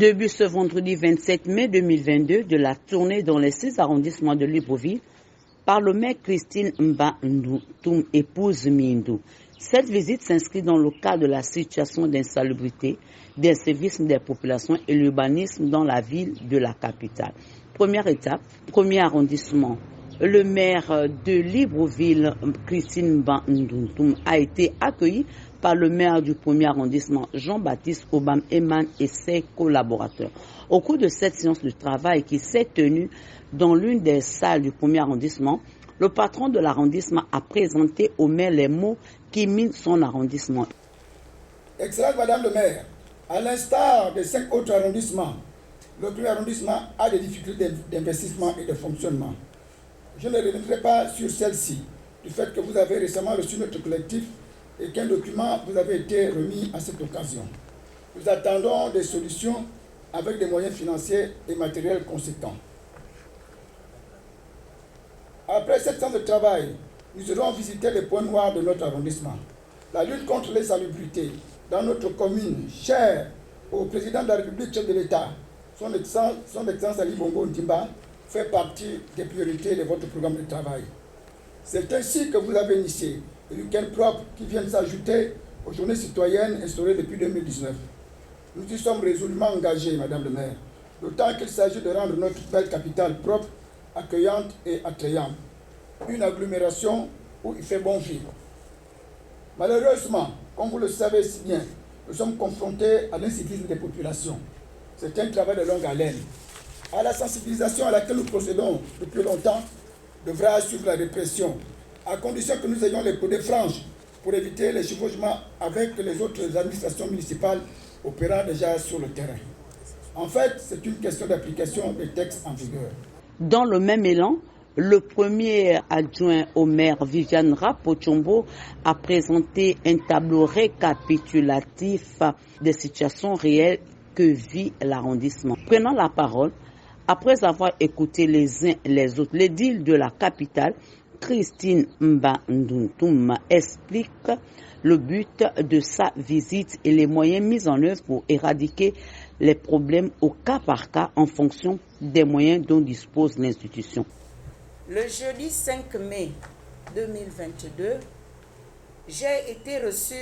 Début ce vendredi 27 mai 2022 de la tournée dans les 6 arrondissements de Libreville par le maire Christine Mbandoutoum, épouse Mindou. Cette visite s'inscrit dans le cadre de la situation d'insalubrité, des services des populations et l'urbanisme dans la ville de la capitale. Première étape, premier arrondissement. Le maire de Libreville, Christine Mbandoutoum, a été accueilli par le maire du premier arrondissement, Jean-Baptiste Obam Eman et ses collaborateurs. Au cours de cette séance de travail qui s'est tenue dans l'une des salles du premier arrondissement, le patron de l'arrondissement a présenté au maire les mots qui minent son arrondissement. Excellente Madame le maire, à l'instar des 5 autres arrondissements, le premier arrondissement a des difficultés d'investissement et de fonctionnement. Je ne reviendrai pas sur celle-ci, du fait que vous avez récemment reçu notre collectif et qu'un document vous avait été remis à cette occasion. Nous attendons des solutions avec des moyens financiers et matériels conséquents. Après cette séance de travail, nous irons visiter les points noirs de notre arrondissement. La lutte contre les salubrités dans notre commune, chère au président de la République, chef de l'État, son Excellence Ali Bongo Ondimba, fait partie des priorités de votre programme de travail. C'est ainsi que vous avez initié le week-end propre qui viennent s'ajouter aux journées citoyennes instaurées depuis 2019. Nous y sommes résolument engagés, Madame le maire, d'autant qu'il s'agit de rendre notre belle capitale propre, accueillante et attrayante. Une agglomération où il fait bon vivre. Malheureusement, comme vous le savez si bien, nous sommes confrontés à l'incivisme des populations. C'est un travail de longue haleine. À la sensibilisation à laquelle nous procédons depuis longtemps, devra suivre la répression, à condition que nous ayons les codes franches pour éviter les chevauchements avec les autres administrations municipales opérant déjà sur le terrain. En fait, c'est une question d'application des textes en vigueur. Dans le même élan, le premier adjoint au maire, Viviane Rapochombo, a présenté un tableau récapitulatif des situations réelles que vit l'arrondissement. Prenant la parole, après avoir écouté les uns et les autres, l'édile de la capitale, Christine Mbandoutoum, explique le but de sa visite et les moyens mis en œuvre pour éradiquer les problèmes au cas par cas en fonction des moyens dont dispose l'institution. Le jeudi 5 mai 2022, j'ai été reçu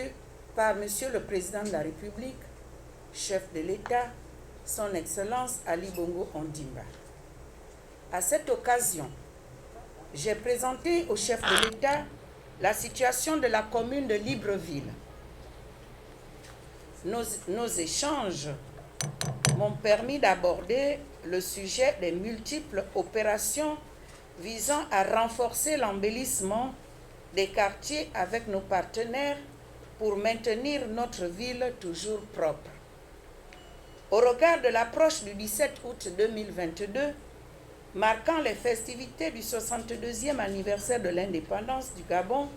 par Monsieur le Président de la République, chef de l'État, Son Excellence Ali Bongo Ondimba. À cette occasion, j'ai présenté au chef de l'État la situation de la commune de Libreville. Nos échanges m'ont permis d'aborder le sujet des multiples opérations visant à renforcer l'embellissement des quartiers avec nos partenaires pour maintenir notre ville toujours propre. Au regard de l'approche du 17 août 2022, marquant les festivités du 62e anniversaire de l'indépendance du Gabon,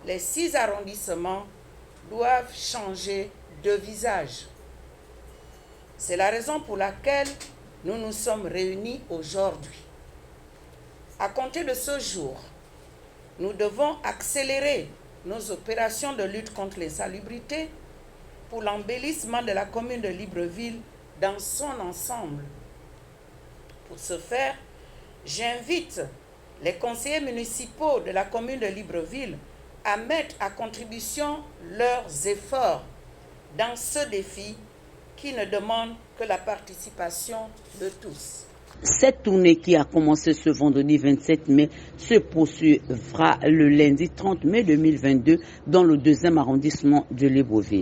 les 6 arrondissements doivent changer de visage. C'est la raison pour laquelle nous nous sommes réunis aujourd'hui. À compter de ce jour, nous devons accélérer nos opérations de lutte contre les salubrités pour l'embellissement de la commune de Libreville dans son ensemble. Pour ce faire, j'invite les conseillers municipaux de la commune de Libreville à mettre à contribution leurs efforts dans ce défi qui ne demande que la participation de tous. Cette tournée qui a commencé ce vendredi 27 mai se poursuivra le lundi 30 mai 2022 dans le 2e arrondissement de Libreville.